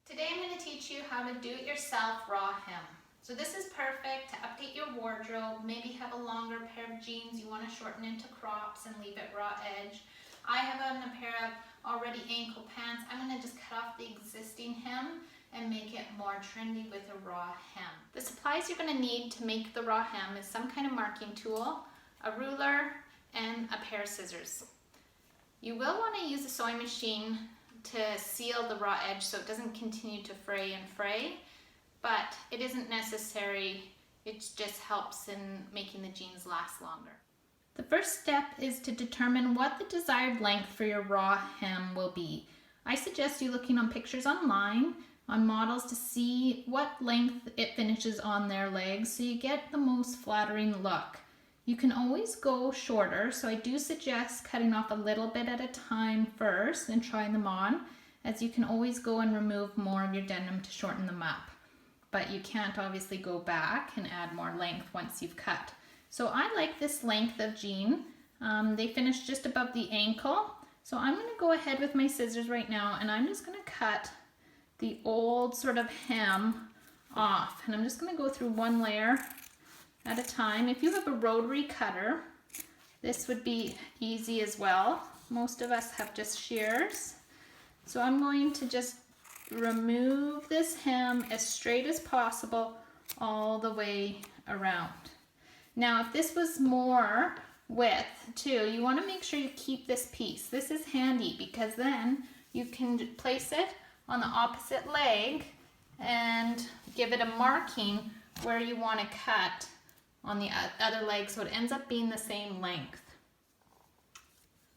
Today I'm going to teach you how to do-it-yourself raw hem. So this is perfect to update your wardrobe, maybe have a longer pair of jeans you want to shorten into crops and leave it raw edge. I have a pair of already ankle pants. I'm going to just cut off the existing hem and make it more trendy with a raw hem. The supplies you're going to need to make the raw hem is some kind of marking tool, a ruler, and a pair of scissors. You will want to use a sewing machine to seal the raw edge so it doesn't continue to fray and fray, but it isn't necessary. It just helps in making the jeans last longer. The first step is to determine what the desired length for your raw hem will be. I suggest you looking on pictures online on models to see what length it finishes on their legs so you get the most flattering look. You can always go shorter, so I do suggest cutting off a little bit at a time first and trying them on, as you can always go and remove more of your denim to shorten them up. But you can't obviously go back and add more length once you've cut. So I like this length of jean. They finish just above the ankle. So I'm going to go ahead with my scissors right now and I'm just going to cut the old sort of hem off. And I'm just going to go through one layer at a time. If you have a rotary cutter, this would be easy as well. Most of us have just shears. So I'm going to just remove this hem as straight as possible all the way around. Now if this was more width too, you want to make sure you keep this piece. This is handy because then you can place it on the opposite leg and give it a marking where you want to cut on the other leg so it ends up being the same length.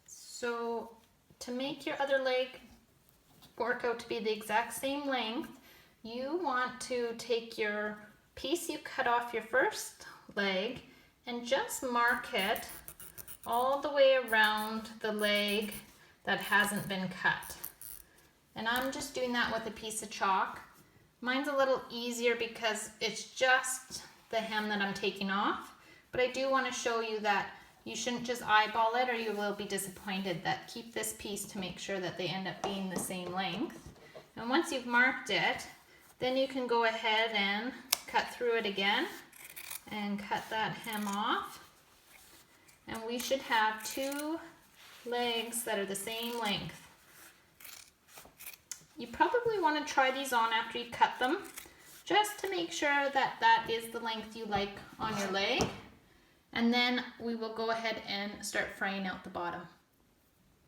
So to make your other leg work out to be the exact same length, you want to take your piece you cut off your first leg and just mark it all the way around the leg that hasn't been cut. And I'm just doing that with a piece of chalk. Mine's a little easier because it's just the hem that I'm taking off, but I do want to show you that you shouldn't just eyeball it or you will be disappointed. That keep this piece to make sure that they end up being the same length. And once you've marked it, then you can go ahead and cut through it again and cut that hem off. And we should have two legs that are the same length. You probably want to try these on after you cut them, just to make sure that that is the length you like on your leg. And then we will go ahead and start fraying out the bottom.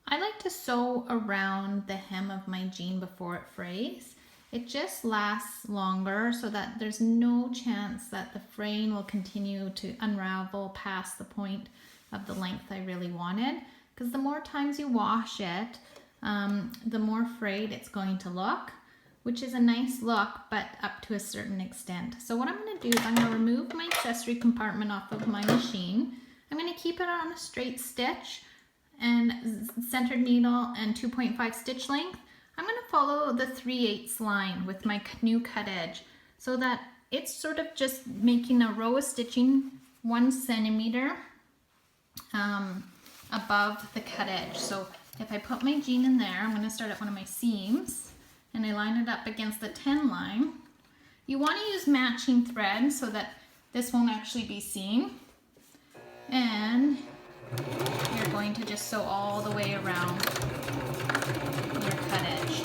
I like to sew around the hem of my jean before it frays. It just lasts longer so that there's no chance that the fraying will continue to unravel past the point of the length I really wanted. Because the more times you wash it, the more frayed it's going to look, which is a nice look, but up to a certain extent. So what I'm going to do is I'm going to remove my accessory compartment off of my machine. I'm going to keep it on a straight stitch and centered needle and 2.5 stitch length. I'm going to follow the 3/8 line with my new cut edge so that it's sort of just making a row of stitching 1 centimeter above the cut edge. So if I put my jean in there, I'm going to start at one of my seams and I line it up against the 10 line. You want to use matching thread so that this won't actually be seen. And you're going to just sew all the way around your cut edge.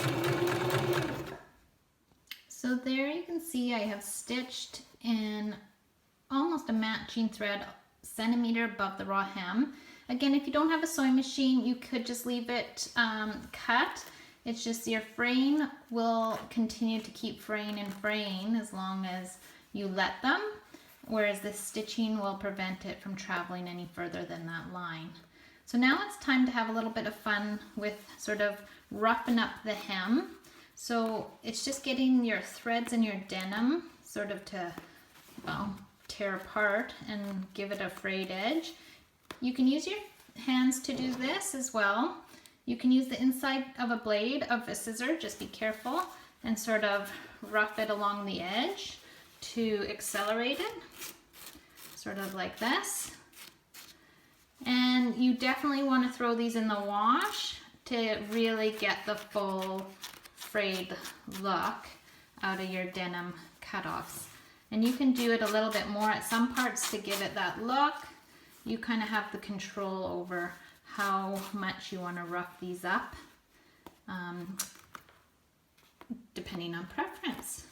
So there you can see I have stitched in almost a matching thread centimeter above the raw hem. Again, if you don't have a sewing machine, you could just leave it cut. It's just your fraying will continue to keep fraying and fraying as long as you let them, whereas the stitching will prevent it from traveling any further than that line. So now it's time to have a little bit of fun with sort of roughing up the hem. So it's just getting your threads and your denim sort of to tear apart and give it a frayed edge. You can use your hands to do this as well. You can use the inside of a blade of a scissor, just be careful, and sort of rough it along the edge to accelerate it, sort of like this. And you definitely want to throw these in the wash to really get the full frayed look out of your denim cutoffs. And you can do it a little bit more at some parts to give it that look. You kind of have the control over how much you want to rough these up, depending on preference.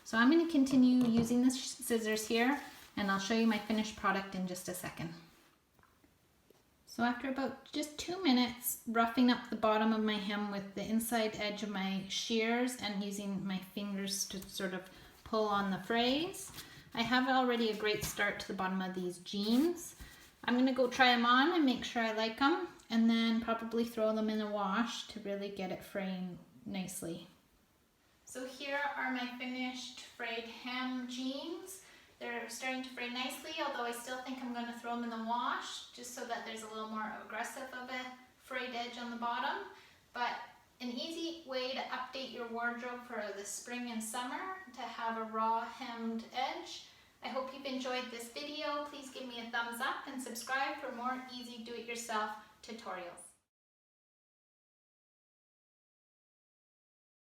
So I'm going to continue using the scissors here, and I'll show you my finished product in just a second. So after about just 2 minutes roughing up the bottom of my hem with the inside edge of my shears and using my fingers to sort of pull on the frays, I have already a great start to the bottom of these jeans. I'm going to go try them on and make sure I like them, and then probably throw them in a wash to really get it fraying nicely. So here are my finished frayed hem jeans. They're starting to fray nicely, although I still think I'm going to throw them in the wash just so that there's a little more aggressive of a frayed edge on the bottom. But an easy way to update your wardrobe for the spring and summer to have a raw hemmed edge. I hope you've enjoyed this video. Please give me a thumbs up and subscribe for more easy do-it-yourself tutorials.